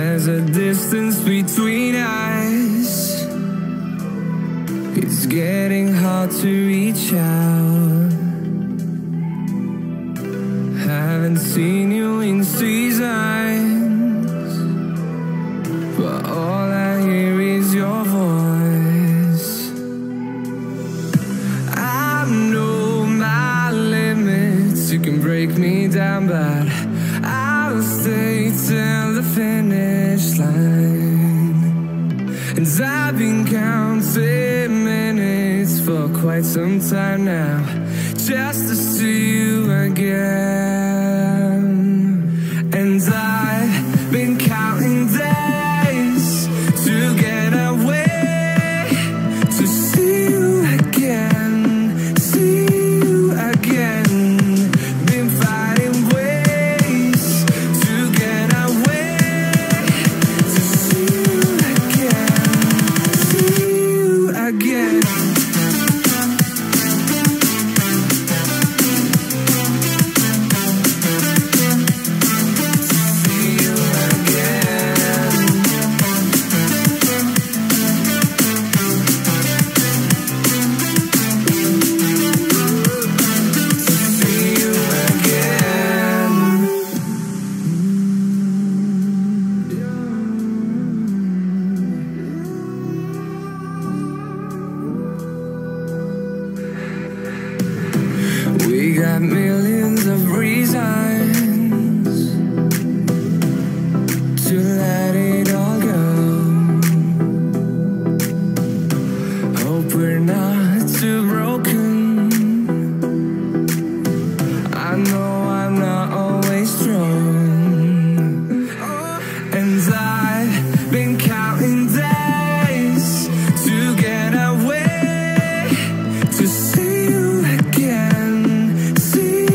There's a distance between us. It's getting hard to reach out. Haven't seen you in seasons, but all I hear is your voice. I know my limits. You can break me down, but I'll stay till the finish line. And I've been counting minutes for quite some time now, just to see you again. And I've been counting days to get away, to see you again, see you again. Been fighting ways to get away, to see you again, see you again. We got millions of reasons to let it all go. Hope we're not too broken. I know I'm not always strong, and I've been counting days to get away, to see you again, see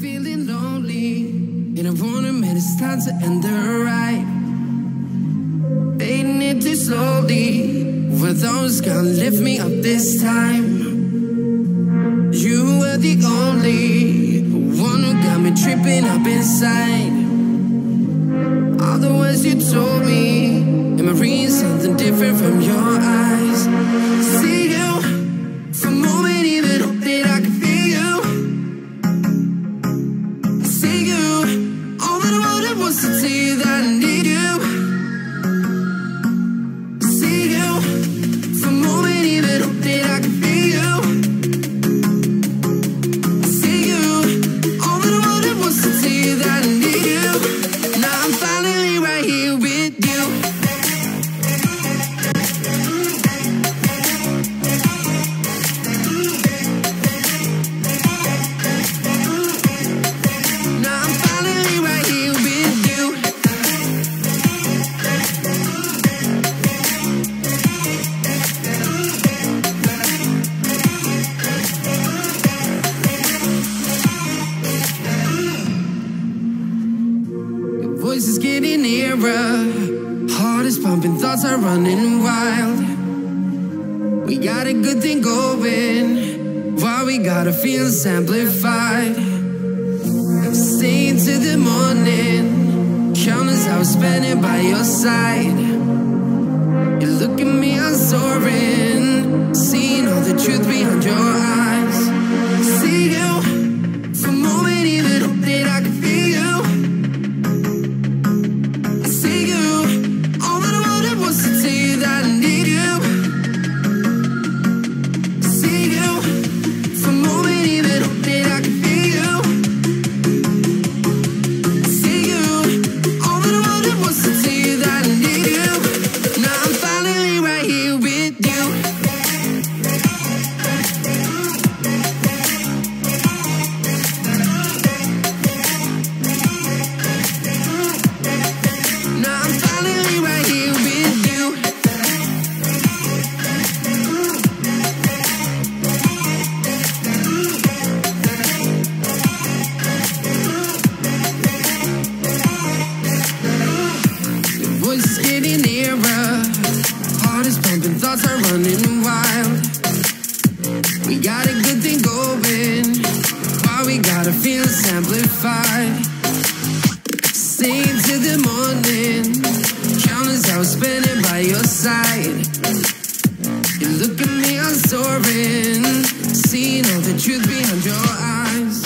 feeling lonely, and I wanna admit it's time to end the ride. Fading it too slowly, were those gonna lift me up this time? You were the only one who got me tripping up inside. All the words you told me, am I reading something different from your eyes? See you, for a moment even hope that I can feel you. See you, all that I wanted was to tell you that I need you. See you, for a moment even hope that I can feel you. See you, all that I wanted was to tell you that I need you. Now I'm finally right here with you. Now I'm finally right here with you. Your voice is getting nearer, heart is pumping, thoughts are running wild. We got a good thing going, why we gotta feel amplified. Stay till the morning, countless hours spending by your side. You look at me, I'm soaring, seeing all the truth behind your eyes. See you, for a moment even hope that I can feel you. See you, all that I wanted was to tell you that I need you. See you, for a moment even hope that I can feel you. See you, all that I wanted was to tell you that I need you. Now I'm finally right here with you. Now I'm finally right here with you. Your voice is getting nearer, heart is pumping, thoughts are running wild. We got a good thing going, why we gotta feel amplified. Stay till the morning, countless hours spending by your side. You look at me, I'm soaring, seeing all the truth behind your eyes.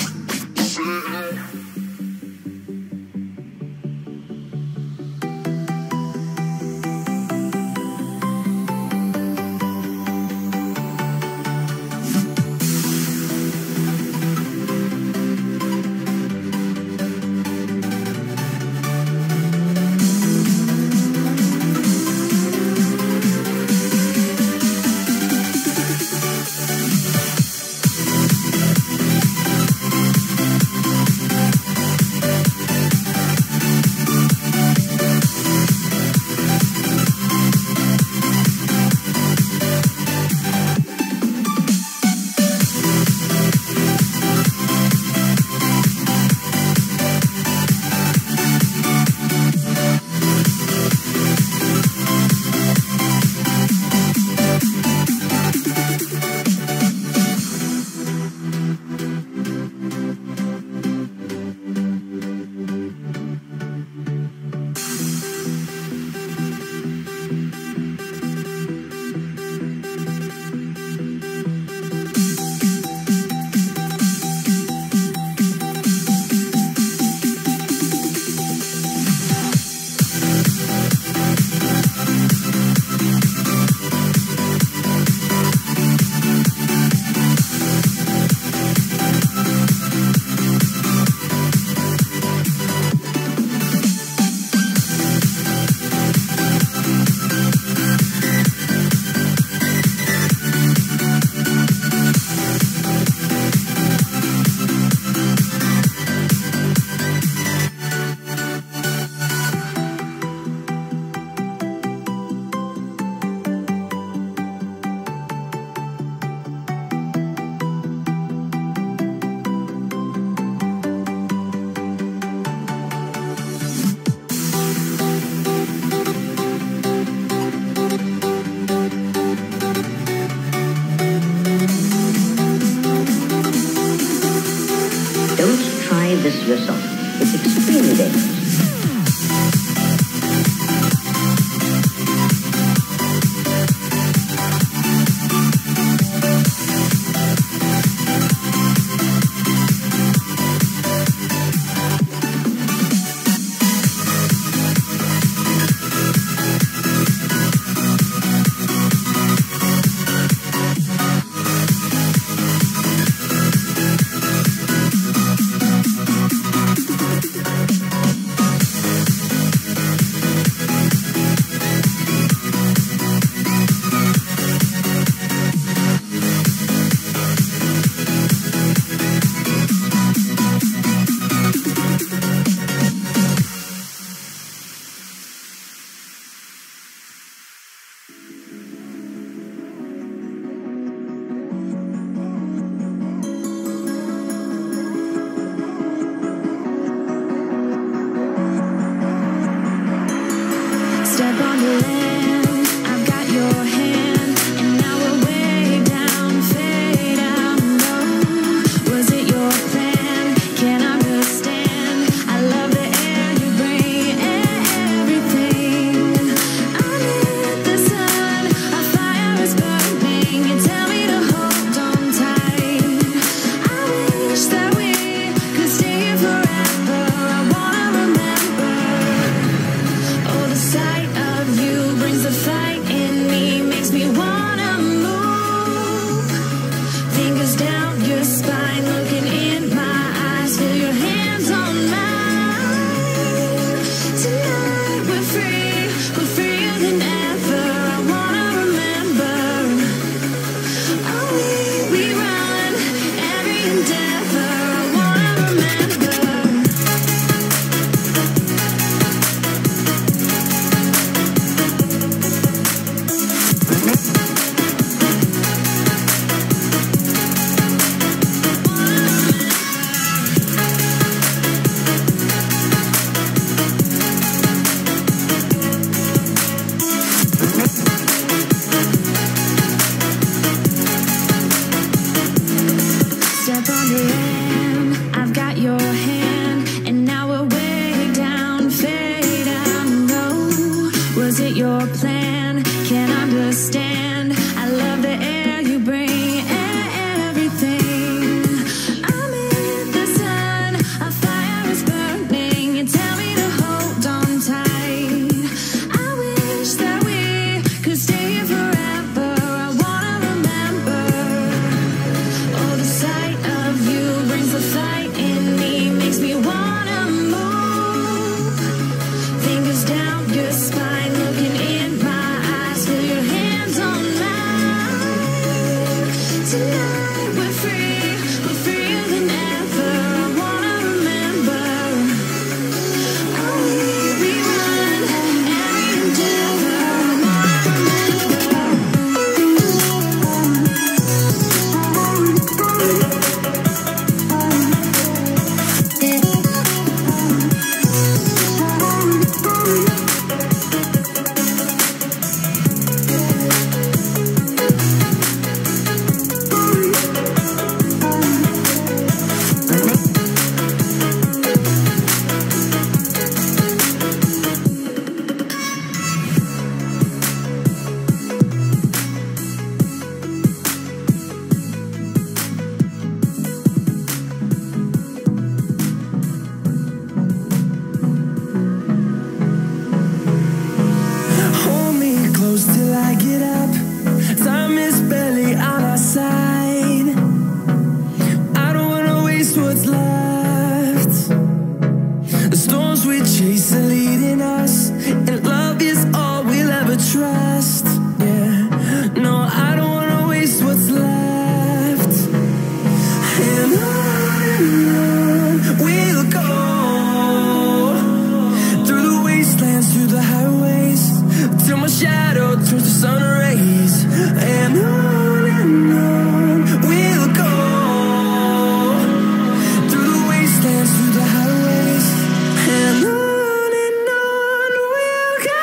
try this yourself. It's extremely dangerous. Step on the land, I've got your hand, and now we're way down, fade out low. Was it your plan? Can't understand. I love the air you bring, everything. Underneath the sun, our fire is burning. You tell me to hold on tight. I wish that we could stay here forever. I wanna remember. Oh, the sight of you brings the fight in me, makes me wanna move. Fingers down your spine, looking in my eyes, feel your hands on mine. Tonight we're freer than ever. I wanna remember. Oh, we run every endeavor. I wanna remember. Step on the land, I've got your hand, and now we're way down, fade out low. Was it your plan? Can't understand. I love the air you bring, everything. I'm in the sun, our fire is burning. You tell me to hold on tight. I wish that we could stay here forever. I wanna remember. Oh, the sight of you brings the fight in me, makes me wanna move. Fingers down your spine, looking in my eyes, feel your hands on mine. Tonight we're freer than ever. I wanna remember. Oh, we run every endeavor. I wanna Hold me close till I get up. Time is barely on our side. I don't wanna waste what's left. The storms we chase are leading us, and love is all we'll ever trust. Yeah, no, I don't wanna waste what's left. And on we'll go, through the wastelands, through the highways, till my shadow turns to sun rays. And on we'll go, through the wastelands, through the highways. And on we'll go.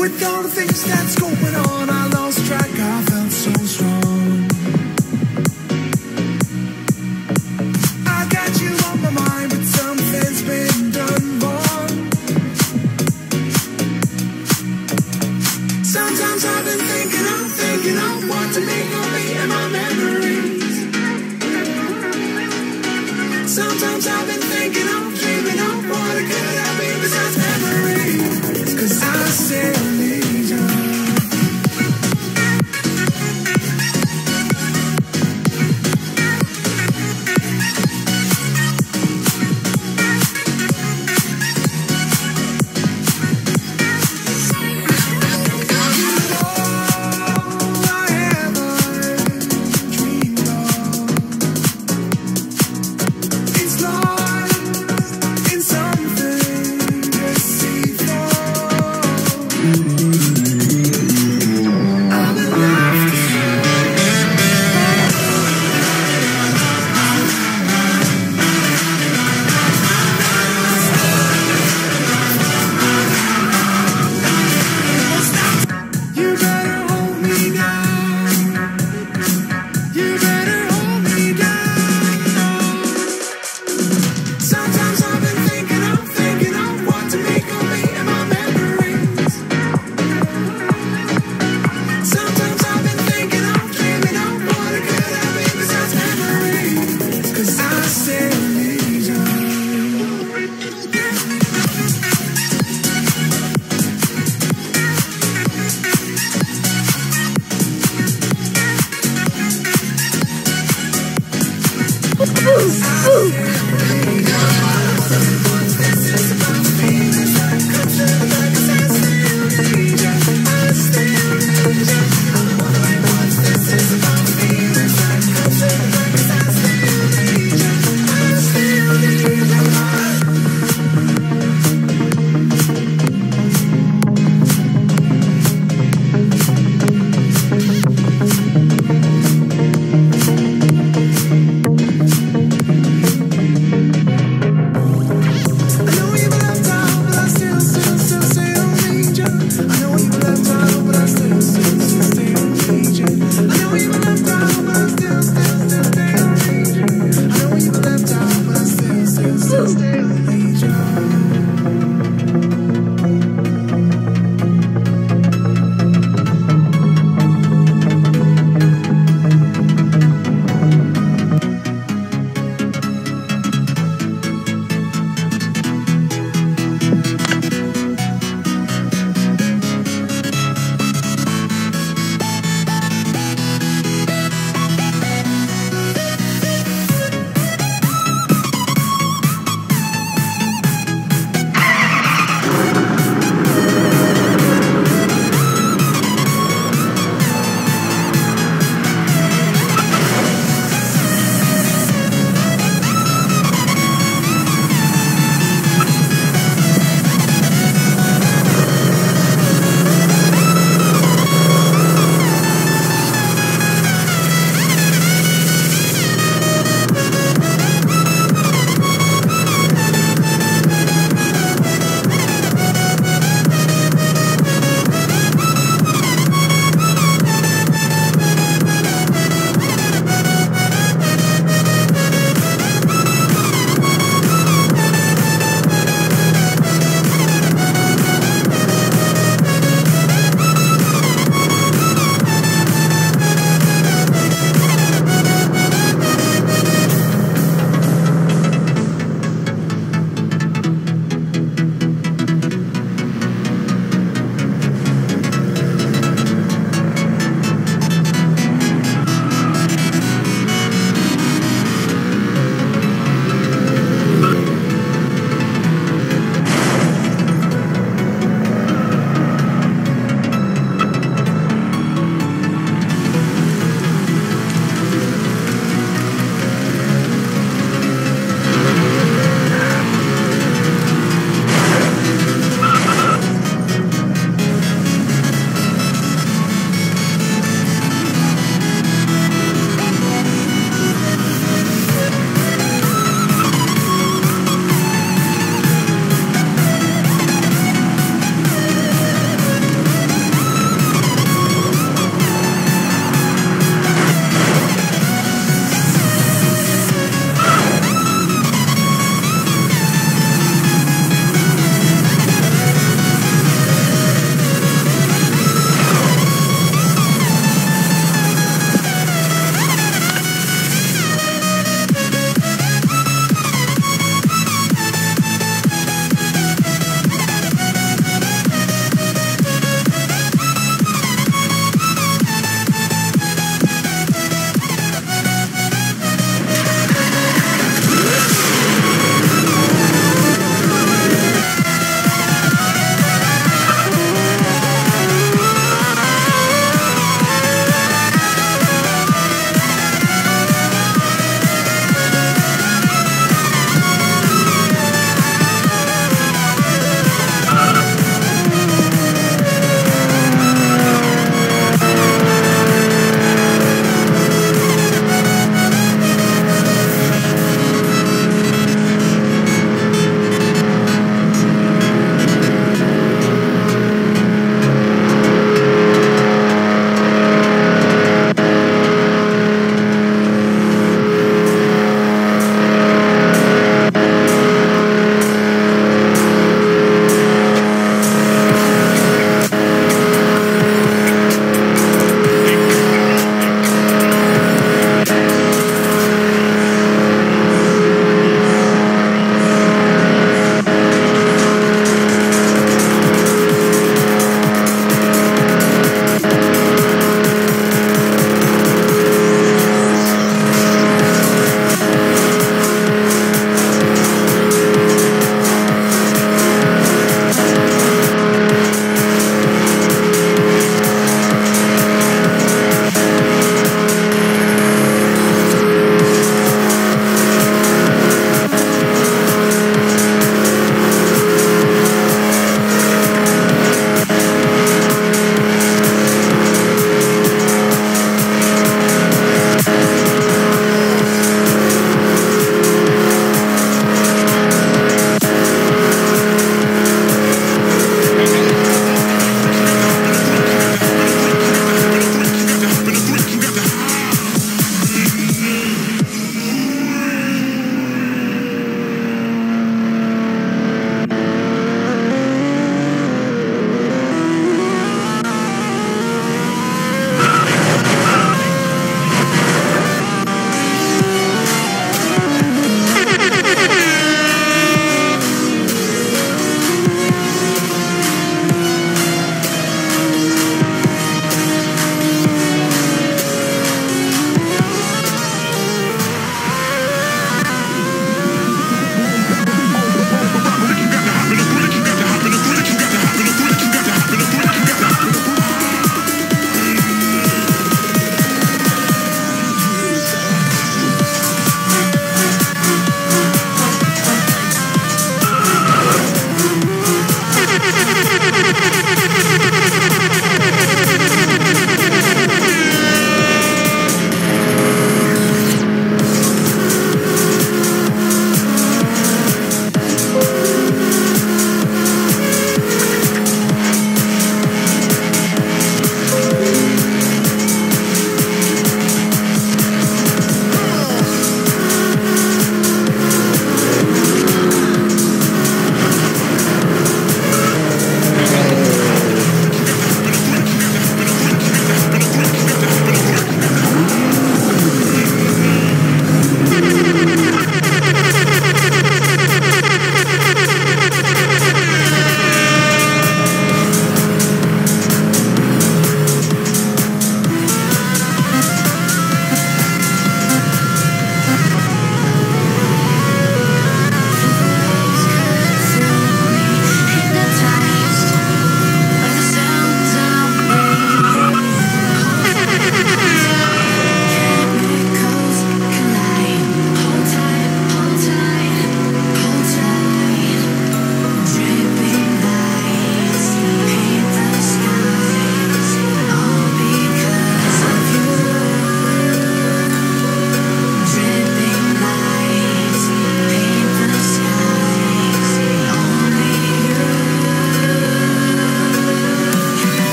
With all the things that's going on, I lost track, I felt so strong. I got you on my mind, but something's been done wrong. Sometimes I've been thinking of what to make of me and my memories. Sometimes I've been thinking of dreaming of what it could have been besides memories. 'Cause I still need you.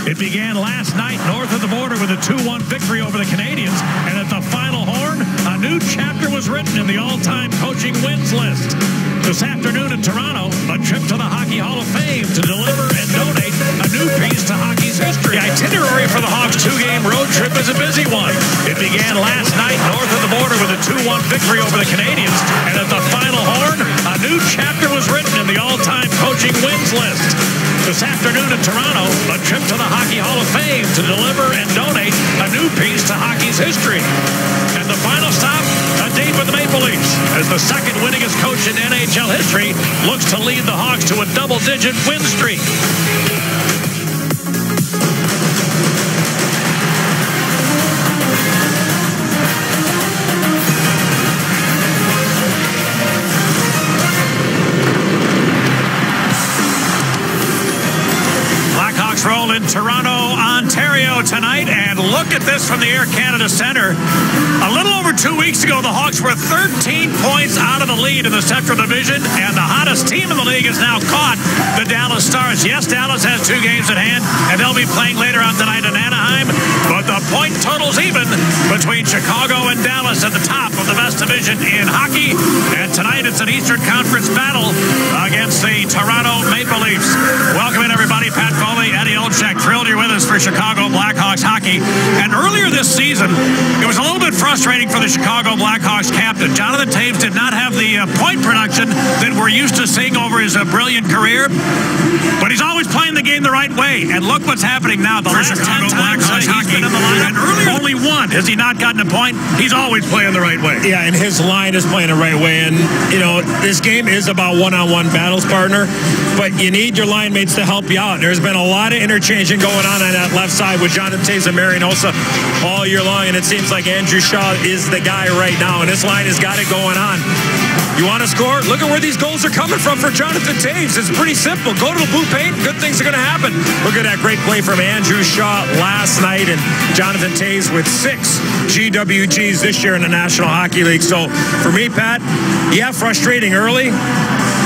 It began last night north of the border with a 2-1 victory over the Canadians, and at the final horn, a new chapter was written in the all-time coaching wins list. This afternoon in Toronto, a trip to the Hockey Hall of Fame to deliver and donate a new piece to hockey's history. The itinerary for the Hawks' 2-game road trip is a busy one. It began last night north of the border with a 2-1 victory over the Canadians, and at the final horn, a new chapter was written in the all-time coaching wins list. This afternoon in Toronto, a trip to the Hockey Hall of Fame to deliver and donate a new piece to hockey's history. And the final stop, a date with the Maple Leafs, as the second winningest coach in NHL history looks to lead the Hawks to a double-digit win streak. Blackhawks roll in Toronto, Ontario tonight, and look at this from the Air Canada Centre. A little over 2 weeks ago, the Hawks were 13 points out of the lead in the Central Division, and the hottest team in the league has now caught the Dallas Stars. Yes, Dallas has 2 games at hand, and they'll be playing later on tonight in Anaheim, but the point total's even between Chicago and Dallas at the top of the best division in hockey, and tonight it's an Eastern Conference battle against the Toronto Maple Leafs. Welcome in, everybody. Pat Foley, Eddie Olczyk, thrilled you're with us for Chicago Blackhawks hockey. And earlier this season, it was a little bit frustrating for the Chicago Blackhawks captain. Jonathan Toews did not have the point production that we're used to seeing over his brilliant career, but he's always playing the game the right way. And look what's happening now. The last 10 times he's been in the lineup, and earlier only one has he not gotten a point. He's always playing the right way. Yeah, and his line is playing the right way. And, you know, this game is about one-on-one battles, partner, but you need your line mates to help you out. There's been a lot of interchanging going on that left side with Jonathan Toews and Marian Hossa all year long, and it seems like Andrew Shaw is the guy right now, and this line has got it going on. You want to score? Look at where these goals are coming from for Jonathan Toews. It's pretty simple. Go to the blue paint, good things are going to happen. Look at that great play from Andrew Shaw last night, and Jonathan Toews with 6 GWGs this year in the National Hockey League. So for me, Pat, yeah, frustrating early.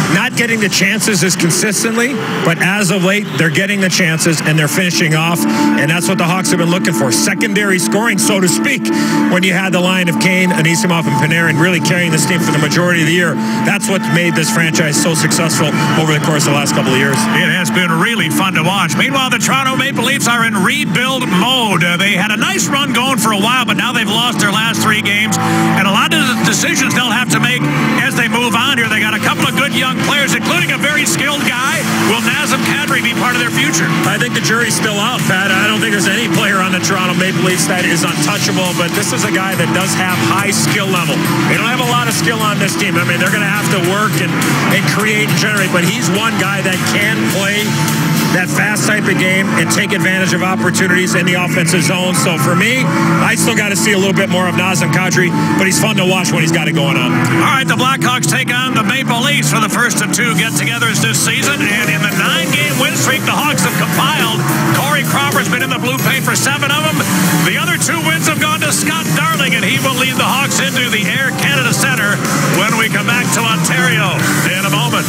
Not getting the chances as consistently, but as of late, they're getting the chances and they're finishing off, and that's what the Hawks have been looking for. Secondary scoring, so to speak, when you had the line of Kane, Anisimov, and Panarin really carrying this team for the majority of the year. That's what made this franchise so successful over the course of the last couple of years. It has been really fun to watch. Meanwhile, the Toronto Maple Leafs are in rebuild mode. They had a nice run going for a while, but now they've lost their last 3 games, and a lot of the decisions they'll have to make as they move on here. They got a couple of good young players, including a very skilled guy. Will Nazem Kadri be part of their future? I think the jury's still out, Pat. I don't think there's any player on the Toronto Maple Leafs that is untouchable, but this is a guy that does have high skill level. They don't have a lot of skill on this team. I mean, they're going to have to work and create and generate, but he's one guy that can play that fast type of game and take advantage of opportunities in the offensive zone. So for me, I still got to see a little bit more of Nazem Kadri, but he's fun to watch when he's got it going on. All right, the Blackhawks take on the Maple Leafs for the first of 2 get-togethers this season, and in the 9-game win streak the Hawks have compiled, Corey Crawford's been in the blue paint for 7 of them. The other 2 wins have gone to Scott Darling, and he will lead the Hawks into the Air Canada Centre when we come back to Ontario in a moment.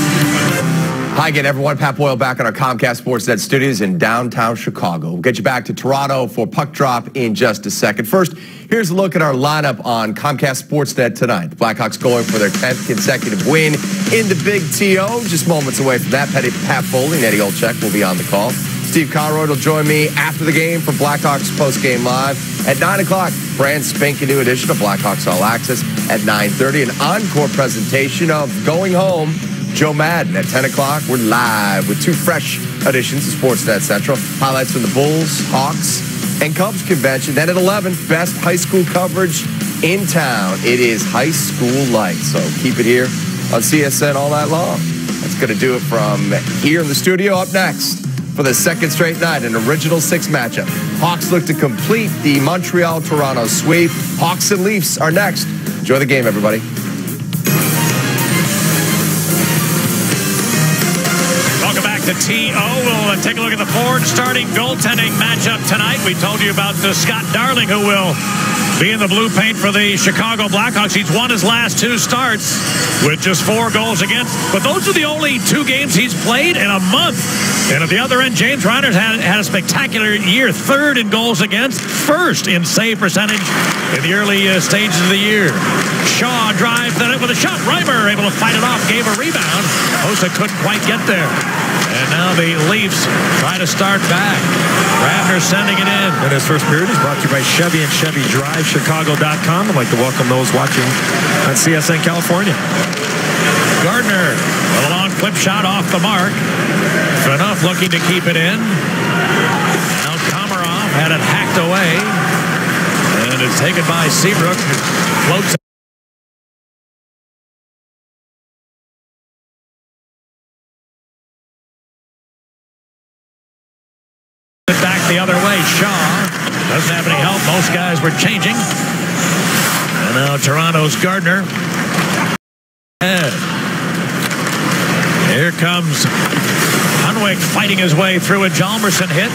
Hi again, everyone. Pat Boyle back on our Comcast Sportsnet studios in downtown Chicago. We'll get you back to Toronto for Puck Drop in just a second. First, here's a look at our lineup on Comcast Sportsnet tonight. The Blackhawks going for their 10th consecutive win in the Big TO. Just moments away from that, Pat Foley and Eddie Olczyk will be on the call. Steve Conroy will join me after the game for Blackhawks Postgame Live at 9 o'clock. Brand spanking new edition of Blackhawks All Access at 9:30. An encore presentation of Going Home, Joe Madden at 10 o'clock. We're live with 2 fresh editions of Sportsnet Central. Highlights from the Bulls, Hawks, and Cubs convention. Then at 11, best high school coverage in town. It is High School Lights. So keep it here on CSN all night long. That's going to do it from here in the studio. Up next, for the second straight night, an original 6 matchup. Hawks look to complete the Montreal-Toronto sweep. Hawks and Leafs are next. Enjoy the game, everybody. the TO. We'll take a look at the Ford starting goaltending matchup tonight. We told you about Scott Darling, who will be in the blue paint for the Chicago Blackhawks. He's won his last 2 starts with just 4 goals against. But those are the only 2 games he's played in a month. And at the other end, James Reiner's had a spectacular year. 3rd in goals against, 1st in save percentage in the early stages of the year. Shaw drives that in with a shot. Reimer able to fight it off, gave a rebound. Hossa couldn't quite get there. And now the Leafs try to start back. Grabner sending it in. And his first period is brought to you by Chevy and Chevy Drive, Chicago.com. I'd like to welcome those watching on CSN California. Gardner with a long flip shot off the mark. Enough looking to keep it in. Now Komarov had it hacked away. And it's taken by Seabrook. Floats it back the other way. Shaw doesn't have any help. Most guys were changing. And now Toronto's Gardner. Here comes Hunwick fighting his way through a Hjalmarsson hit.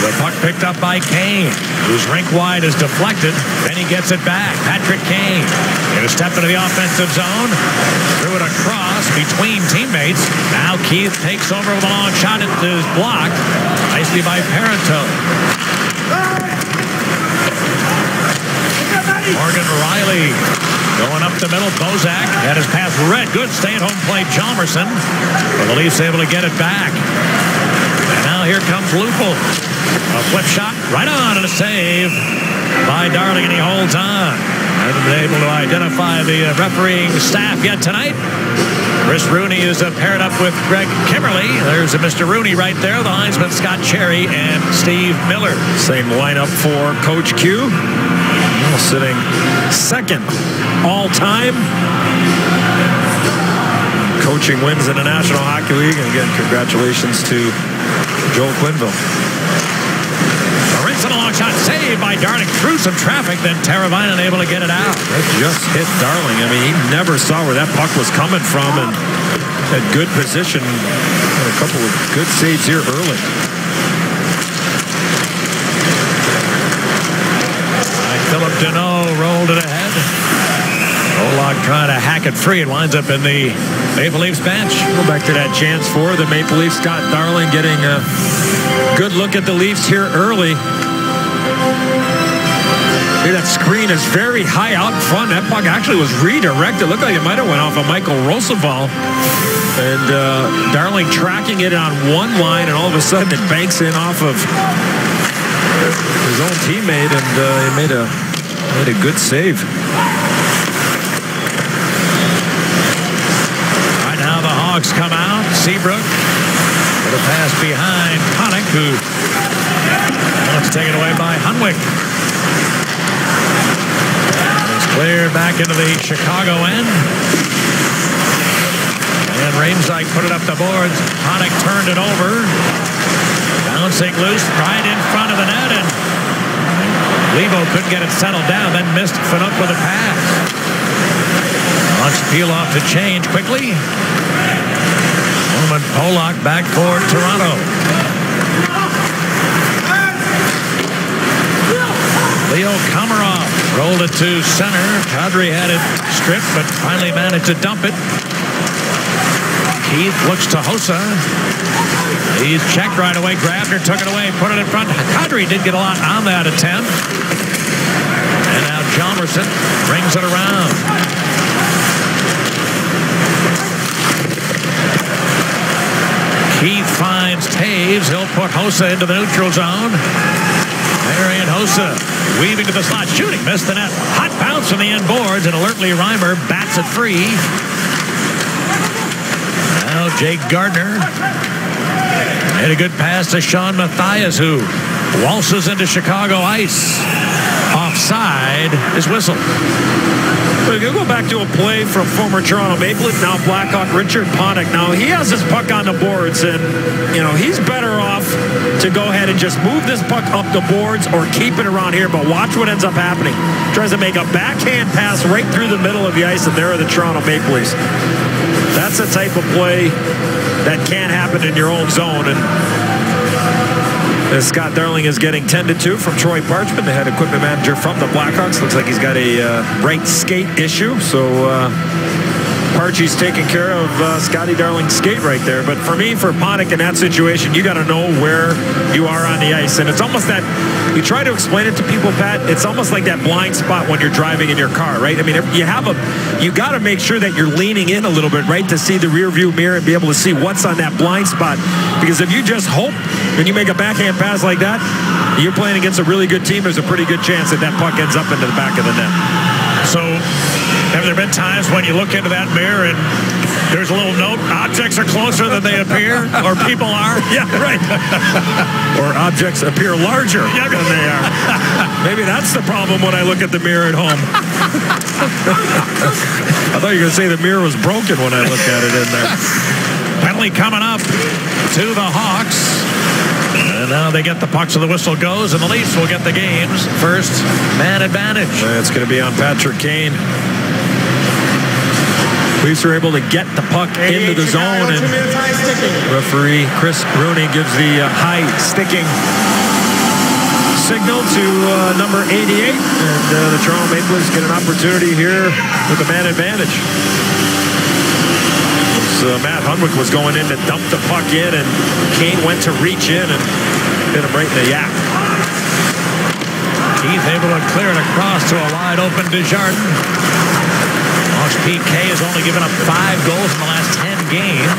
The puck picked up by Kane, whose rink wide is deflected. Then he gets it back. Patrick Kane going to step into the offensive zone. Threw it across between teammates. Now Keith takes over with a long shot. It is blocked nicely by Parenteau. Morgan Riley going up the middle. Bozak had his pass read. Good stay-at-home play, Hjalmarsson. But the Leafs able to get it back. And now here comes Lupul. A flip shot right on and a save by Darling, and he holds on. Hasn't been able to identify the refereeing staff yet tonight. Chris Rooney is paired up with Greg Kimmerly. There's a Mr. Rooney right there. The linesman Scott Cherry and Steve Miller. Same lineup for Coach Q. Sitting 2nd all-time. Coaching wins in the National Hockey League. And again, congratulations to Joel Quenneville. Rinse and a long shot saved by Darling through some traffic. Then Teravainen able to get it out. That just hit Darling. I mean, he never saw where that puck was coming from, and had good position. Had a couple of good saves here early. Philip Deneau rolled it ahead. Pollock trying to hack it free. It winds up in the Maple Leafs bench. Go back to that chance for the Maple Leafs. Scott Darling getting a good look at the Leafs here early. Hey, that screen is very high out in front. That puck actually was redirected. Looked like it might have went off of Michael Roosevelt. And Darling tracking it on one line, and all of a sudden it banks in off of his own teammate, and he made a good save. Right now the Hawks come out. Seabrook with a pass behind Connick, who wants to take it away by Hunwick. It's cleared back into the Chicago end. And Ramsdyke put it up the boards. Connick turned it over. Bouncing loose right in front of the net, and Levo couldn't get it settled down, then missed Fanuc with a pass. Wants Peel off to change quickly. Norman Pollock back for Toronto. Leo Komarov rolled it to center. Kadri had it stripped, but finally managed to dump it. Keith looks to Hossa. He's checked right away. Grabner took it away, put it in front. Kadri did get a lot on that attempt. And now Hjalmarsson brings it around. Keith finds Taves. He'll put Hossa into the neutral zone. Marian Hossa weaving to the slot, shooting, missed the net. Hot bounce from the end boards, and alertly Reimer bats it free. Now Jake Gardner made a good pass to Sean Mathias, who waltzes into Chicago ice. Offside is whistled. But if you go back to a play from former Toronto Maple Leaf, now Blackhawk, Richard Panik. Now he has his puck on the boards, and he's better off to go ahead and just move this puck up the boards or keep it around here. But watch what ends up happening. Tries to make a backhand pass right through the middle of the ice, and there are the Toronto Maple Leafs. That's the type of play that can't happen in your own zone. And Scott Darling is getting tended to from Troy Parchman, the head equipment manager from the Blackhawks. Looks like he's got a right skate issue. So Parchy's taking care of Scotty Darling's skate right there. But for me, for Panik in that situation, you got to know where you are on the ice. And it's almost that, you try to explain it to people, Pat, it's almost like that blind spot when you're driving in your car, right? I mean, you got to make sure that you're leaning in a little bit, right, to see the rear view mirror and be able to see what's on that blind spot. Because if you just hope when you make a backhand pass like that, you're playing against a really good team, there's a pretty good chance that that puck ends up into the back of the net. So have there been times when you look into that mirror and there's a little note, objects are closer than they appear, or people are? Yeah, right. Or objects appear larger than they are. Maybe that's the problem when I look at the mirror at home. I thought you were going to say the mirror was broken when I looked at it in there. Penalty coming up to the Hawks. And now they get the puck, so the whistle goes, and the Leafs will get the game's first man advantage. It's going to be on Patrick Kane. Leafs are able to get the puck into the zone, and referee Chris Rooney gives the high sticking signal to number 88, and the Toronto Maple Leafs get an opportunity here with a man advantage. Matt Hunwick was going in to dump the puck in, and Kane went to reach in and hit him right in the yak. Keith able to clear it across to a wide open Desjardins. Hawks PK has only given up 5 goals in the last 10 games.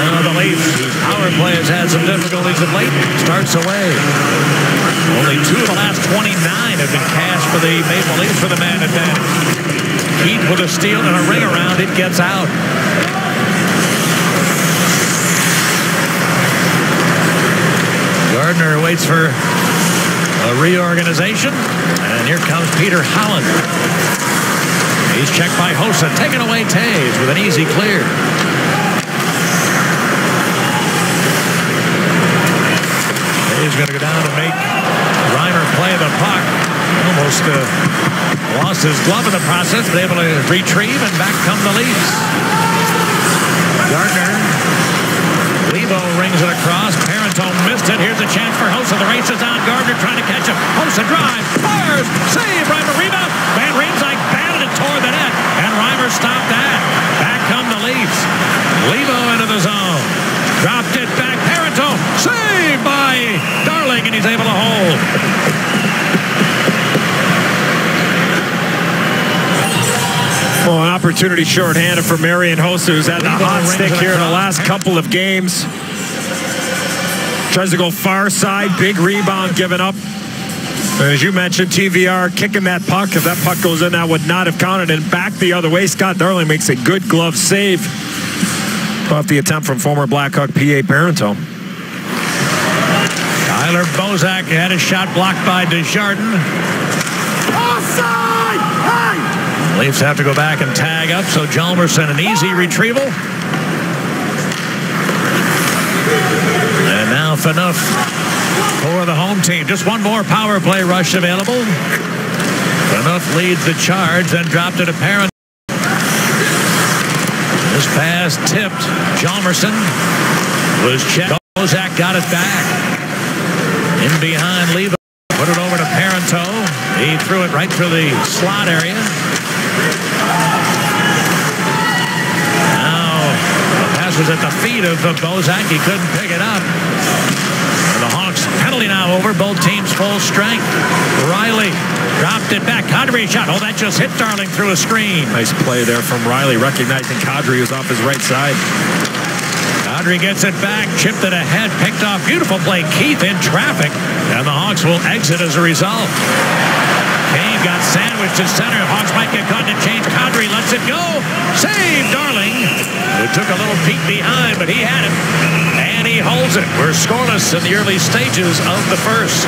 Now the Leafs, whose power play has had some difficulties of late, starts away. Only 2 of the last 29 have been cashed for the Maple Leafs for the man advantage. Keith with a steal and a ring around, it gets out. Gardner waits for a reorganization, and here comes Peter Holland. He's checked by Hossa, taken away Taves with an easy clear. Taves going to go down and make Reimer play the puck. Almost lost his glove in the process, but able to retrieve, and back come the Leafs. Gardner. Levo rings it across. Parentone missed it. Here's a chance for Hossa. The race is on. Gardner trying to catch him. Hossa drive. Fires. Save. Reimer rebound. Van Riemsdyk batted and tore the net. And Reimer stopped that. Back come the Leafs. Levo into the zone. Dropped it back. Parentone. Saved by Darling, and he's able to hold. Well, an opportunity shorthanded for Marian Hossa, who's had the hot stick here in the last couple of games. Tries to go far side, big rebound given up. As you mentioned, TVR kicking that puck. If that puck goes in, that would not have counted. And back the other way, Scott Darling makes a good glove save off the attempt from former Blackhawk P.A. Parentone. Tyler Bozak had a shot blocked by Desjardins. Offside! Hey! Leafs have to go back and tag up, so Hjalmarsson an easy retrieval. And now Phaneuf for the home team. Just one more power play rush available. Phaneuf leads the charge, then dropped it to Parent. This pass tipped. Hjalmarsson was checked. Bozak got it back. In behind Levo. Put it over to Parento. He threw it right through the slot area. Now, the pass was at the feet of Bozak. He couldn't pick it up. And the Hawks penalty now over. Both teams full strength. Riley dropped it back. Kadri shot. Oh, that just hit Darling through a screen. Nice play there from Riley, recognizing Kadri was off his right side. Kadri gets it back, chipped it ahead, picked off. Beautiful play. Keith in traffic. And the Hawks will exit as a result. Kane got sandwiched to center. Hawks might get caught in a change. Kadri lets it go. Save Darling, who took a little peek behind, but he had it. And he holds it. We're scoreless in the early stages of the first.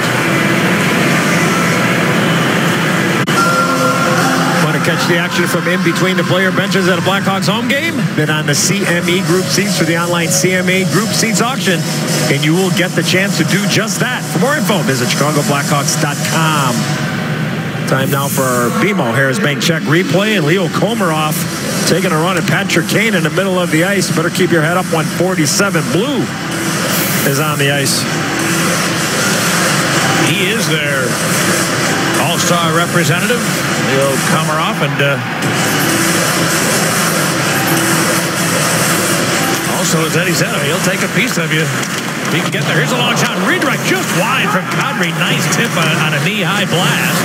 Want to catch the action from in between the player benches at a Blackhawks home game? Then on the CME Group Seats for the online CME Group Seats auction, and you will get the chance to do just that. For more info, visit ChicagoBlackhawks.com. Time now for our BMO Harris Bank check replay, and Leo Komarov taking a run at Patrick Kane in the middle of the ice. Better keep your head up when 47 Blue is on the ice. He is their all-star representative, Leo Komarov, and also, as Eddie said, he'll take a piece of you if he can get there. Here's a long shot. Redirect just wide from Kadri. Nice tip on a knee-high blast.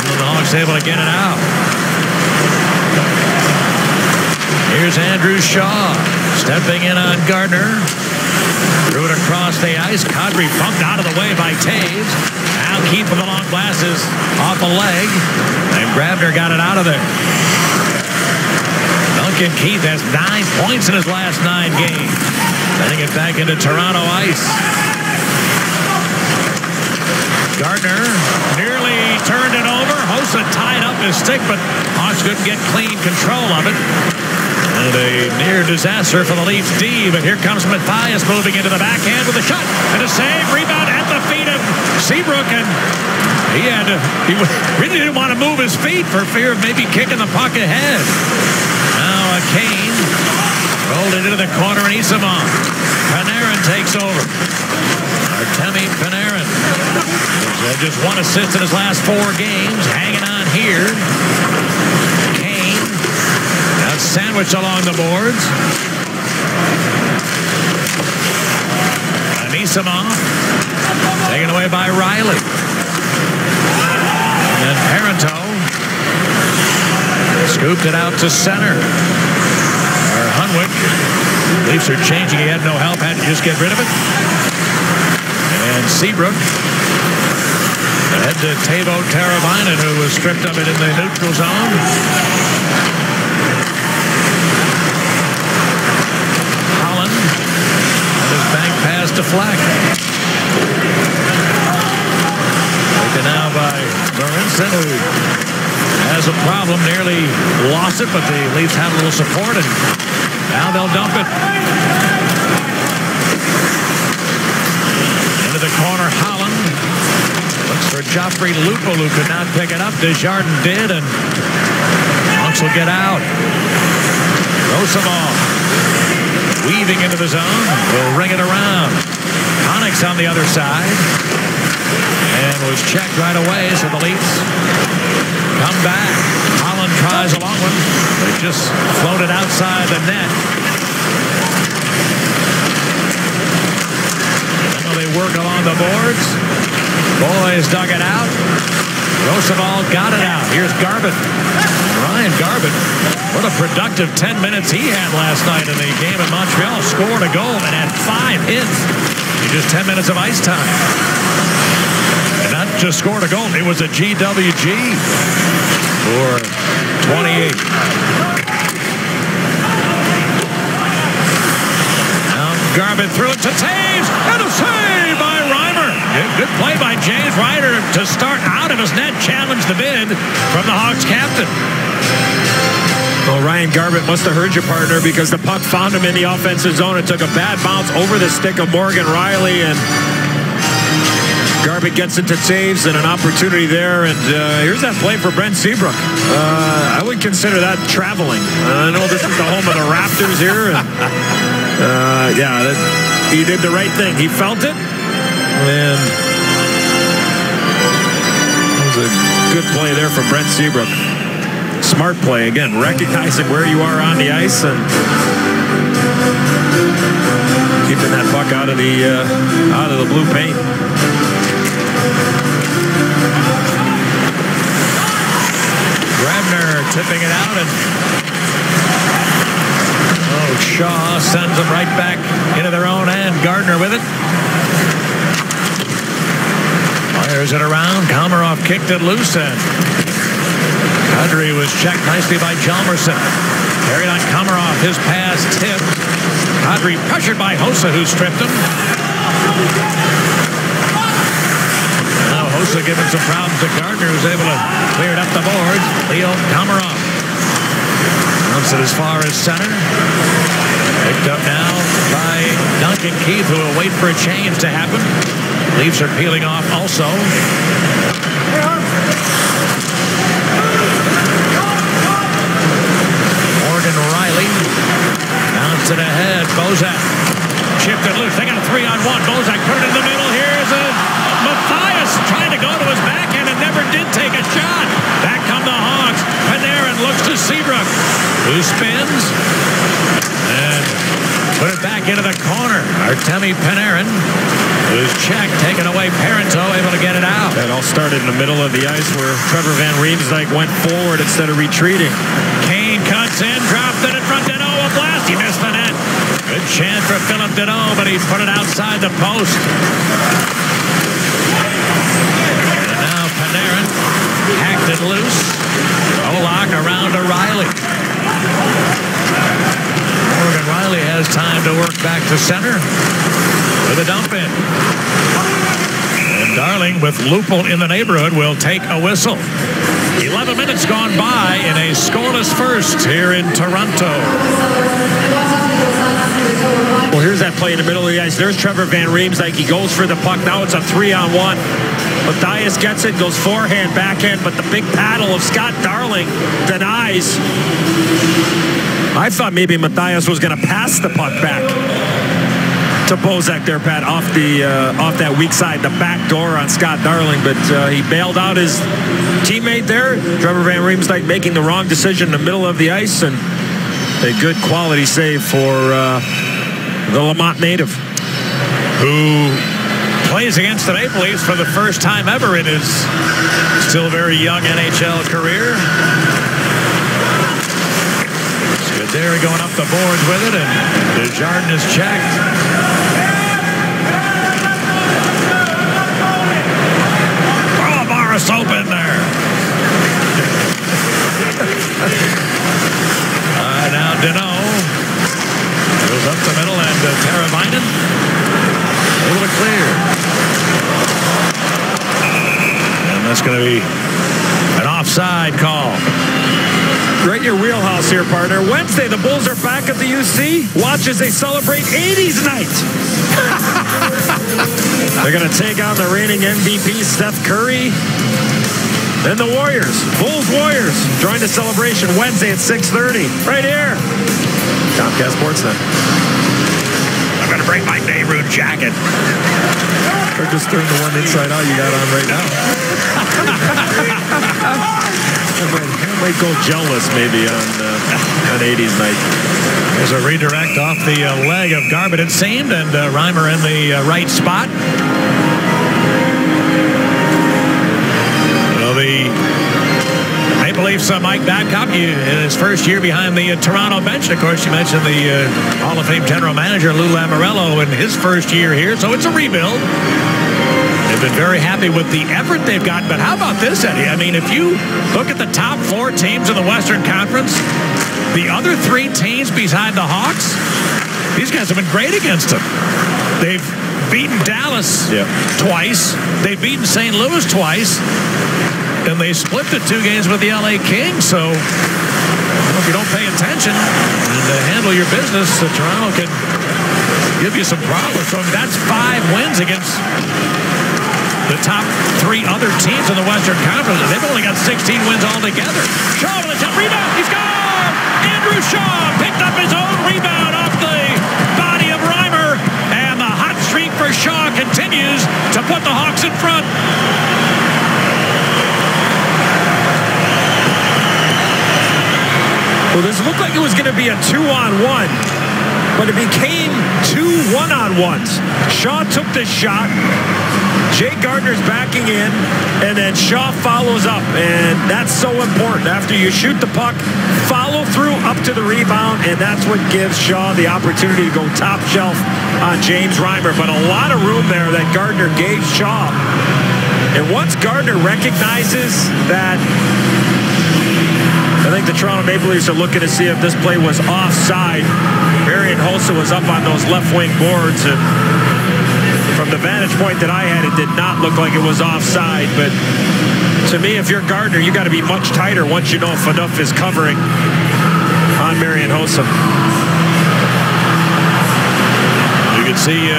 And the Hawks able to get it out. Here's Andrew Shaw stepping in on Gardner. Threw it across the ice. Kadri bumped out of the way by Taves. Now Keith with the long glasses off a leg. And Grabner got it out of there. Duncan Keith has 9 points in his last 9 games. Sending it back into Toronto ice. Gardner nearly turned it over. Hossa tied up his stick, but Hawks couldn't get clean control of it. And a near disaster for the Leafs D, but here comes Mathias moving into the backhand with a shot and a save. Rebound at the feet of Seabrook, and he really didn't want to move his feet for fear of maybe kicking the puck ahead. Now Kane rolled it into the corner, and Isamon. Panarin takes over. Artemi Panarin has just 1 assist in his last 4 games, hanging on here. Sandwich along the boards. Anisimov taken away by Riley. And Parento scooped it out to center. Or Hunwick. Leafs are changing. He had no help. Had to just get rid of it. And Seabrook ahead to Teuvo Teravainen, who was stripped of it in the neutral zone. Pass to Fleck. Taken now by Marinson, who has a problem. Nearly lost it, but the Leafs had a little support, and now they'll dump it. Into the corner, Holland. Looks for Joffrey Lupul, who could not pick it up. Desjardins did, and Hawks will get out. Rosamond weaving into the zone. Will ring it around. Connick's on the other side. And was checked right away, so the Leafs come back. Holland tries a long one. But it just floated outside the net. And they work along the boards. Boys dug it out. Roosevelt got it out. Here's Garbutt. Ryan Garbutt, what a productive 10 minutes he had last night in the game in Montreal. Scored a goal and had 5 hits in just 10 minutes of ice time. And not just scored a goal, it was a GWG for 28. Now Garbutt threw it to Taves, and a save by Reimer. Good play by James Ryder to start out of his net, challenge the bid from the Hawks captain. Well, Ryan Garbutt must have heard your partner, because the puck found him in the offensive zone. It took a bad bounce over the stick of Morgan Riley, and Garbutt gets into Taves and an opportunity there. And here's that play for Brent Seabrook. I would consider that traveling. I know this is the home of the Raptors here. And, yeah, he did the right thing. He felt it. And it was a good play there for Brent Seabrook. Smart play, again, recognizing where you are on the ice and keeping that puck out of the blue paint. Grabner tipping it out, and Shaw sends them right back into their own end. Gardner with it. Fires it around. Komarov kicked it loose, and Kadri was checked nicely by Hjalmarsson. Carried on Komarov. His pass tipped. Kadri pressured by Hossa, who stripped him. Now Hossa giving some problems to Gardner, who's able to clear it up the boards. Leo Komarov mounts it as far as center. Picked up now by Duncan Keith, who will wait for a change to happen. Leafs are peeling off also. Gets it ahead. Bozak shifted loose. They got a 3-on-1. Bozak put it in the middle. Here's a Matthias trying to go to his backhand and never did take a shot. Back come the Hawks. Panarin looks to Seabrook, who spins and put it back into the corner. Artemi Panarin, who's checked, taken away. Parento able to get it out. That all started in the middle of the ice where Trevor Van Riemsdyk went forward instead of retreating. Kane cuts in, dropped it in front. Deneau a blast. He missed the net. Good chance for Philip Deneau, but he's put it outside the post. And now Panarin hacked it loose. Olak around to Riley. Morgan Riley has time to work back to center with a dump in. And Darling, with Lupul in the neighborhood, will take a whistle. 11 minutes gone by in a scoreless first here in Toronto. Well, here's that play in the middle of the ice. There's Trevor Van Riemsdyk. He goes for the puck. Now it's a 3-on-1. Matthias gets it, goes forehand, backhand, but the big paddle of Scott Darling denies. I thought maybe Matthias was going to pass the puck back to Bozak there, Pat, off that weak side, the back door on Scott Darling, but he bailed out his teammate there. Trevor Van Riemsdyk making the wrong decision in the middle of the ice, and a good quality save for the Lamont native, who plays against the Maple Leafs for the first time ever in his still very young NHL career. Scuderi going up the boards with it, and Desjardins is checked. Oh, Morris open there. Now Deneau goes up the middle, and Teravainen able to clear. And that's going to be an offside call. Right in your wheelhouse here, partner. Wednesday, the Bulls are back at the UC. Watch as they celebrate 80s night. They're going to take on the reigning MVP, Steph Curry. And the Warriors, Bulls-Warriors, join the celebration Wednesday at 6:30, right here. Comcast Sportsnet. I'm going to bring my Beirut jacket. Or just turn the one inside out you got on right now. I might go jealous maybe on 80s night. There's a redirect off the leg of Garbutt, it seemed, and Reimer in the right spot. Well, the Maple Leafs, Mike Babcock, in his first year behind the Toronto bench. Of course, you mentioned the Hall of Fame general manager, Lou Lamoriello, in his first year here, so it's a rebuild. They've been very happy with the effort they've gotten, but how about this, Eddie? I mean, if you look at the top 4 teams in the Western Conference, the other 3 teams beside the Hawks, these guys have been great against them. They've beaten Dallas twice. They've beaten St. Louis twice. And they split the 2 games with the LA Kings. So if you don't pay attention and handle your business, Toronto can give you some problems. So that's 5 wins against the top 3 other teams in the Western Conference. They've only got 16 wins altogether. Shaw with a shot, rebound, he's gone! Andrew Shaw picked up his own rebound off the body of Reimer, and the hot streak for Shaw continues to put the Hawks in front. Well, this looked like it was going to be a 2-on-1, but it became 2 1-on-1s. Shaw took the shot. Jay Gardner's backing in, and then Shaw follows up, and that's so important. After you shoot the puck, follow through up to the rebound, and that's what gives Shaw the opportunity to go top shelf on James Reimer. But a lot of room there that Gardner gave Shaw. And once Gardner recognizes that, I think the Toronto Maple Leafs are looking to see if this play was offside. Marian Hossa was up on those left wing boards, and from the vantage point that I had, it did not look like it was offside. But to me, if you're Gardner, you got to be much tighter once you know if enough is covering on Marian Hossa. You can see,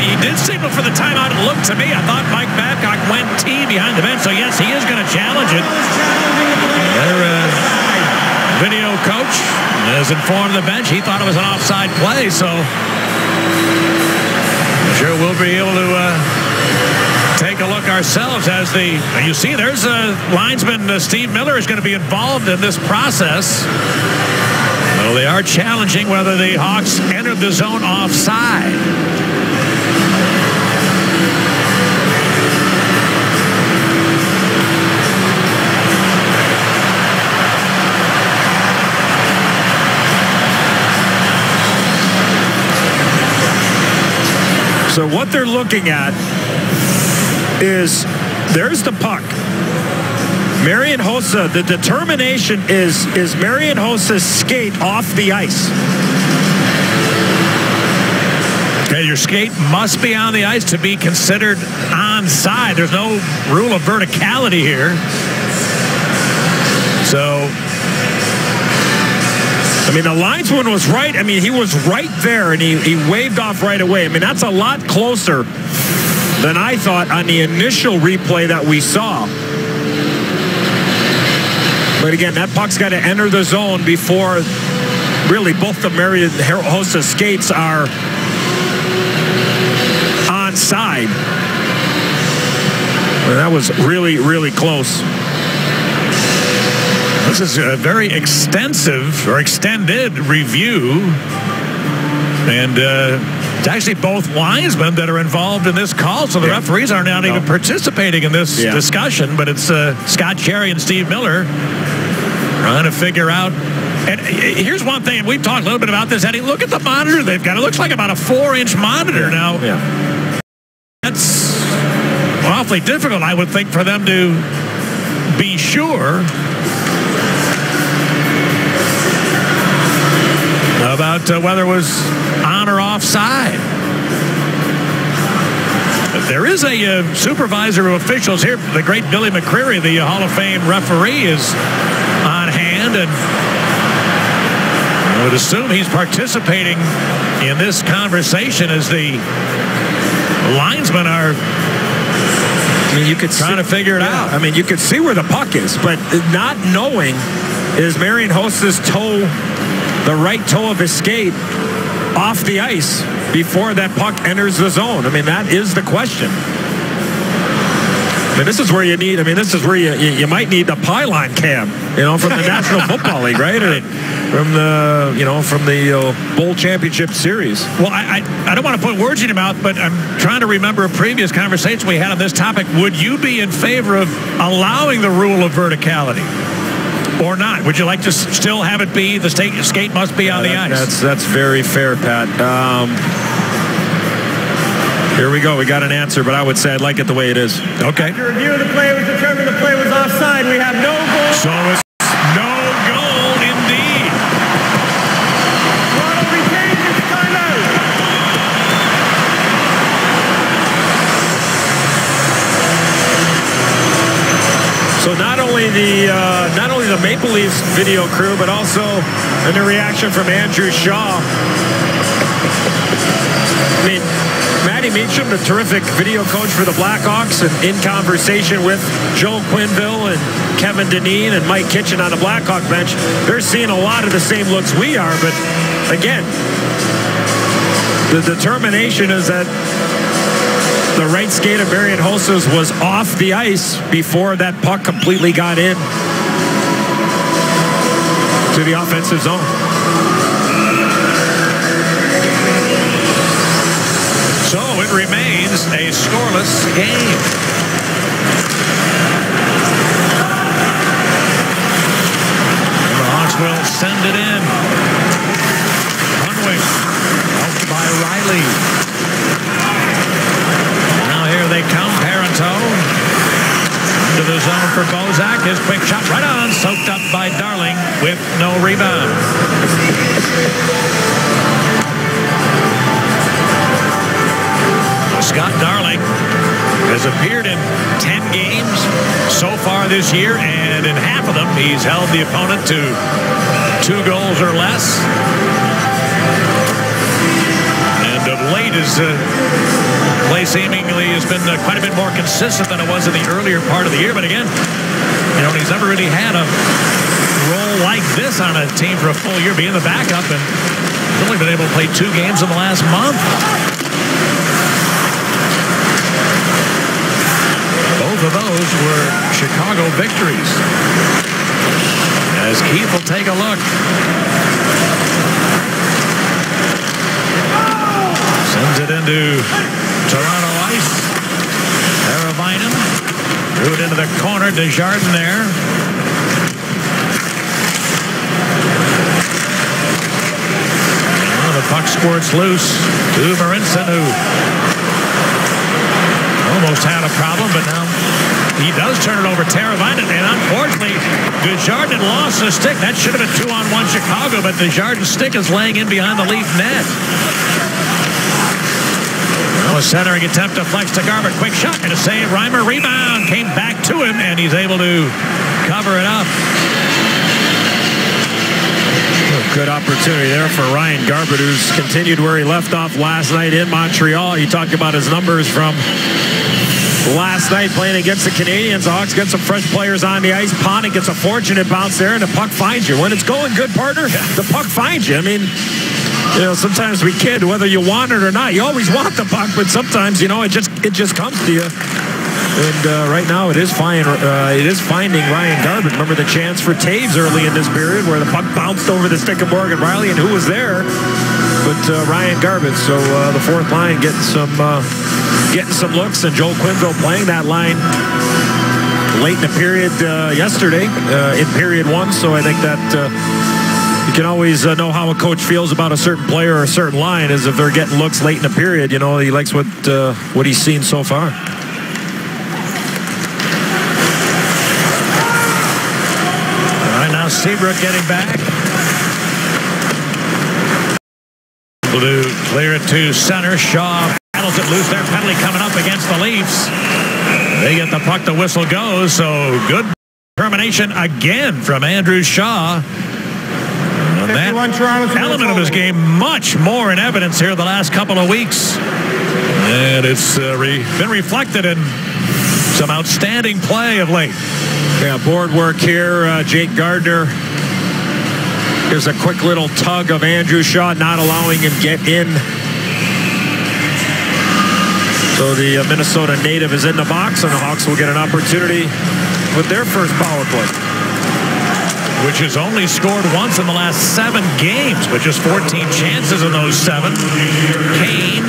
he did signal for the timeout. It looked to me, I thought Mike Babcock went T behind the bench. So yes, he is going to challenge it. They're coach has informed the bench he thought it was an offside play, so I'm sure we'll be able to take a look ourselves as you see there's a linesman, Steve Miller, is going to be involved in this process. Well, they are challenging whether the Hawks entered the zone offside. So what they're looking at is there's the puck. Marian Hossa, the determination is Marian Hossa's skate off the ice. Okay, your skate must be on the ice to be considered onside. There's no rule of verticality here. So, I mean, the linesman was right. I mean, he was right there, and he waved off right away. I mean, that's a lot closer than I thought on the initial replay that we saw. But again, that puck's got to enter the zone before really both the Marian Hossa skates are onside. Well, that was really, really close. This is a very extensive or extended review. And it's actually both linesmen that are involved in this call, so the referees are not even participating in this discussion, but it's Scott Cherry and Steve Miller trying to figure out. And here's one thing, and we've talked a little bit about this, Eddie. Look at the monitor they've got. It looks like about a 4-inch monitor now. Yeah. That's awfully difficult, I would think, for them to be sure about whether it was on or offside. There is a supervisor of officials here. The great Billy McCreary, the Hall of Fame referee, is on hand, and I would assume he's participating in this conversation as the linesmen are trying to figure it out. I mean, you could see where the puck is, but not knowing, is Marian Hossa's toe, the right toe of his skate, off the ice before that puck enters the zone? I mean, that is the question. I mean, this is where you need, this is where you might need the pylon cam, from the National Football League, right? Or from the Bowl Championship Series. Well, I don't want to put words in your mouth, but I'm trying to remember a previous conversation we had on this topic. Would you be in favor of allowing the rule of verticality or not? Would you like to still have it be the skate must be on the ice? That's very fair, Pat. Here we go. We got an answer, but I would say I'd like it the way it is. Okay. After review of the play, it was determined the play was offside. We have no goal. So it's no goal indeed. Toronto retains its timeout. So not only the Maple Leafs video crew, but also in the reaction from Andrew Shaw. I mean, Matty Meacham, the terrific video coach for the Blackhawks, and in conversation with Joe Quenneville and Kevin Dineen and Mike Kitchen on the Blackhawk bench, they're seeing a lot of the same looks we are. But again, the determination is that the right skate of Marian Hossa's was off the ice before that puck completely got in to the offensive zone. So it remains a scoreless game. The Hawks will send it in. Hunwick, helped by Riley. Now here they come, Parenteau. Into the zone for Bozak. His quick shot right on, soaked up by Darling with no rebound. Scott Darling has appeared in 10 games so far this year, and in half of them, he's held the opponent to 2 goals or less. And of late, his play seemingly has been quite a bit more consistent than it was in the earlier part of the year. But again, he's never really had a role like this on a team for a full year, being the backup, and he's only been able to play 2 games in the last month. Both of those were Chicago victories. As Keith will take a look. Sends it into Toronto ice. Teravainen threw it into the corner. Desjardins there. The puck squirts loose to Marinson, who almost had a problem, but now he does turn it over. Teravainen, and unfortunately, Desjardins lost the stick. That should have been 2-on-1 Chicago, but Desjardins' stick is laying in behind the Leaf net. Now a centering attempt to flex to Garbutt. Quick shot and a save. Reimer rebound. Came back to him, and he's able to cover it up. Good opportunity there for Ryan Garbutt, who's continued where he left off last night in Montreal. You talked about his numbers from last night playing against the Canadiens. The Hawks get some fresh players on the ice. Pontic gets a fortunate bounce there, and the puck finds you. When it's going good, partner, the puck finds you. I mean, you know, sometimes we kid whether you want it or not. You always want the puck, but sometimes, you know, it just comes to you. And right now it is finding Ryan Garbutt. Remember the chance for Taves early in this period where the puck bounced over the stick of Morgan Riley, and who was there but Ryan Garbutt. So the fourth line getting some looks, and Joel Quenneville playing that line late in the period yesterday in period 1. So I think that you can always know how a coach feels about a certain player or a certain line is if they're getting looks late in the period. You know, he likes what he's seen so far. Seabrook getting back. Blue clear it to center. Shaw battles it loose there. Penalty coming up against the Leafs. They get the puck. The whistle goes. So good termination again from Andrew Shaw. And that element of his game much more in evidence here the last couple of weeks. And it's been reflected in some outstanding play of late. Yeah, board work here. Jake Gardner. Here's a quick little tug of Andrew Shaw, not allowing him get in. So the Minnesota native is in the box, and the Hawks will get an opportunity with their first power play. Which has only scored once in the last 7 games, but just 14 chances in those 7. Kane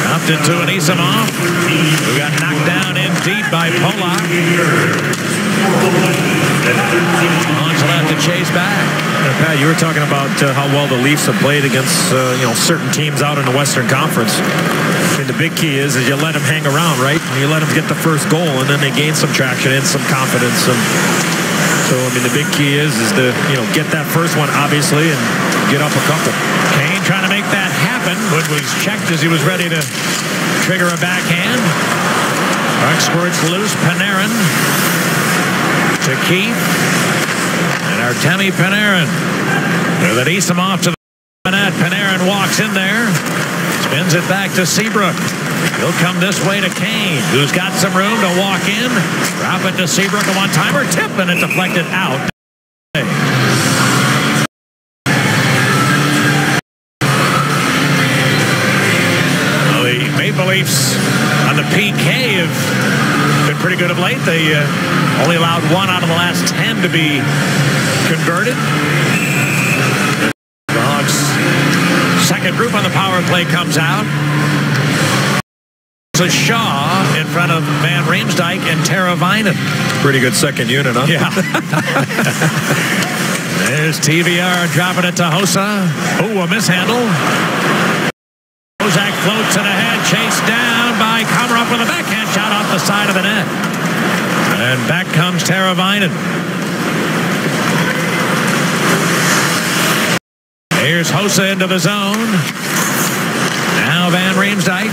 dropped into an Isamov, who got knocked down in deep by Polak. Angela had to chase back. Pat, you were talking about how well the Leafs have played against certain teams out in the Western Conference. I mean, the big key is you let them hang around, right? You let them get the first goal, and then they gain some traction and some confidence. And so, I mean, the big key is to, get that first one, obviously, and get up a couple. Kane trying to make that happen. Wood was checked as he was ready to trigger a backhand. Puck squirts loose. Panarin to Keith. And Artemi Panarin. With an Isamov to the net. Panarin walks in there. Spins it back to Seabrook. He'll come this way to Kane, who's got some room to walk in. Drop it to Seabrook, a one-timer. Tip, and it deflected out. Well, the Maple Leafs on the PK have been pretty good of late. They only allowed 1 out of the last 10 to be converted. The Hawks' second group on the power play comes out. So Shaw in front of Van Riemsdyk and Teravainen. Pretty good second unit, huh? Yeah. There's TVR dropping it to Hossa. Oh, a mishandle. Bozak floats it ahead, chased down by Komarov with a backhand shot off the side of the net. And back comes Teravainen. Here's Hossa into the zone. Now Van Riemsdyk.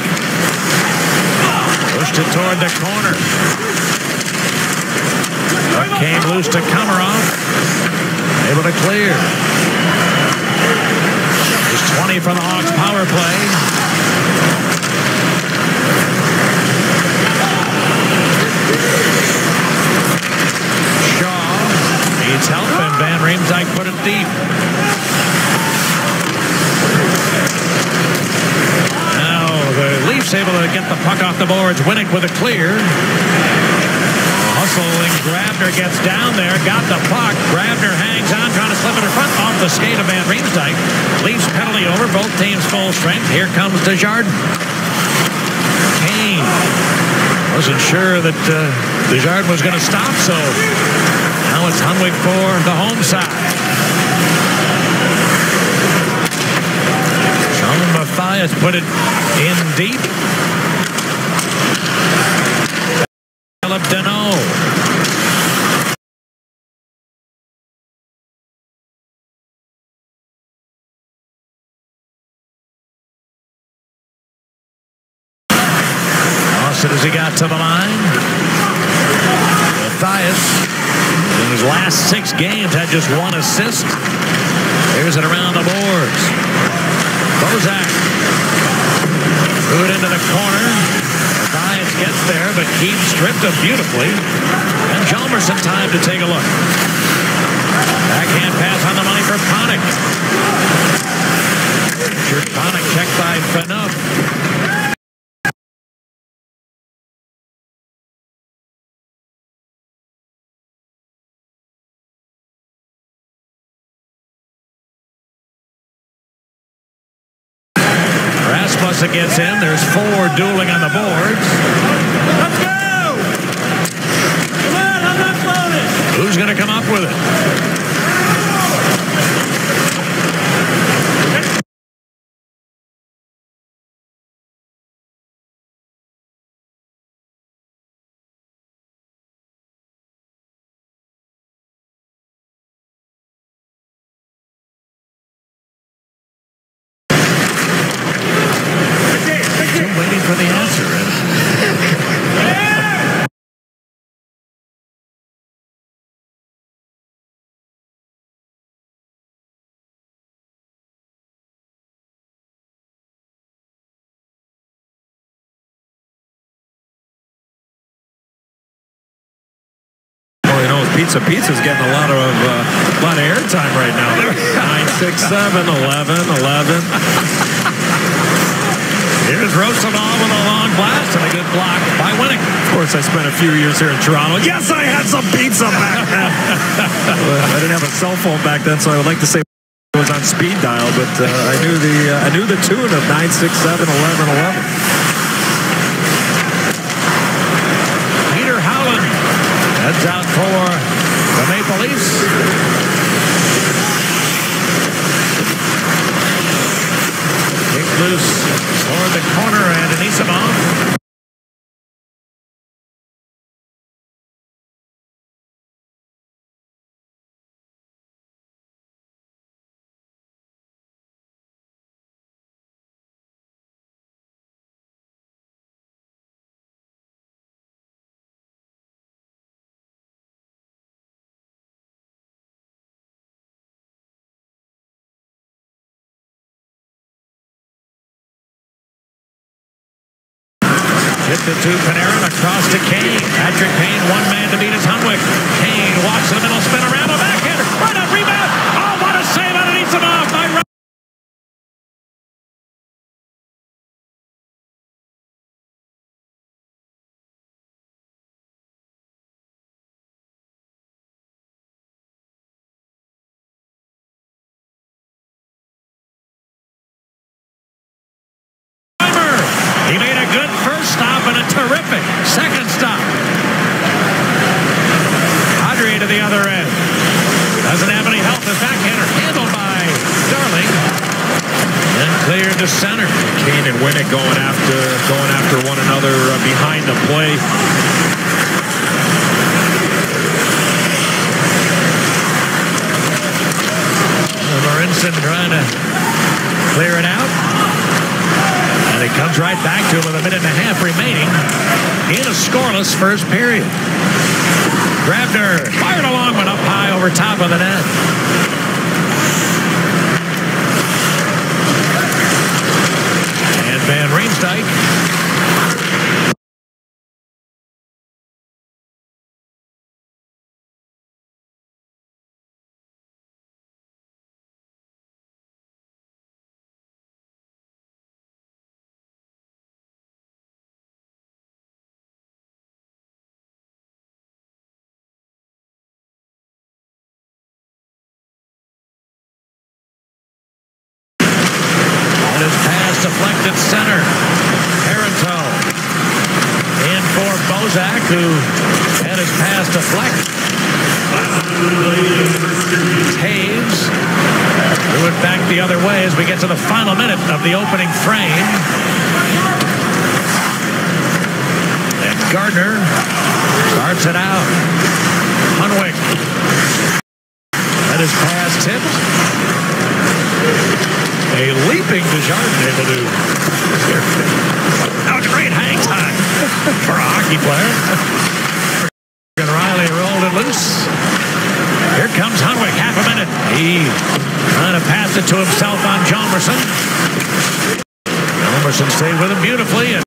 Pushed it toward the corner. Puck came loose to Komarov. Able to clear. There's 20 for the Hawks power play. Shaw needs help. Riemsdyk put it deep. Now the Leafs able to get the puck off the boards. Winnick with a clear. Hustling, Grabner gets down there, got the puck. Grabner hangs on, trying to slip it in front off the skate of Van Riemsdyk. Leafs penalty over, both teams full strength. Here comes Desjardins. Kane wasn't sure that Desjardins was going to stop, so now it's Hunwick for the home side. Sean Mathias put it in deep. Philip Deneau. Austin as he got to the line. Mathias, in his last 6 games, had just 1 assist. Here's it around the boards. Bozak threw it into the corner. Mathias gets there, but Keith stripped him beautifully. And Chalmerson time to take a look. Backhand pass on the money for Panik. Richard Panik checked by Phaneuf. Rasmussen gets in. There's 4 dueling on the boards. Let's go! Come on, I'm not floating. Who's going to come up with it? Still waiting for the answer. Pizza's getting a lot of airtime right now. 9, 6, 7, 11. Here's Rosenthal with a long blast and a good block by Winnick. Of course, I spent a few years here in Toronto. Yes, I had some pizza back then. I didn't have a cell phone back then, so I would like to say it was on speed dial, but I knew the tune of 9, 6, 7, 11. Peter Howland heads out for the Maple Leafs. Kick loose toward the corner and Anisimov. Tipped it to Panarin, across to Kane. Patrick Kane, 1 man to beat his Hunwick. Kane walks to the middle, spin around, a backhander, right up, rebound. Oh, what a save on Anisimov by He made a good first stop and a terrific second stop. Audrey to the other end. Doesn't have any help. His backhander handled by Darling. And cleared to center. Kane and Winnick going after one another behind the play. Marinson trying to clear it out. And it comes right back to him with 1.5 minutes remaining in a scoreless first period. Grabner fired a long one up high over top of the net. And Van Riemsdyk pass deflected center. Parenteau in for Bozak, who had his pass deflected. Taves threw it back the other way as we get to the final minute of the opening frame. And Gardner starts it out. Hunwick had his pass tipped. A leaping Desjardins able to. That was a great hang time for a hockey player. And Riley rolled it loose. Here comes Hunwick, half a minute. He trying to pass it to himself on Jalmerson. Jalmerson stayed with him beautifully.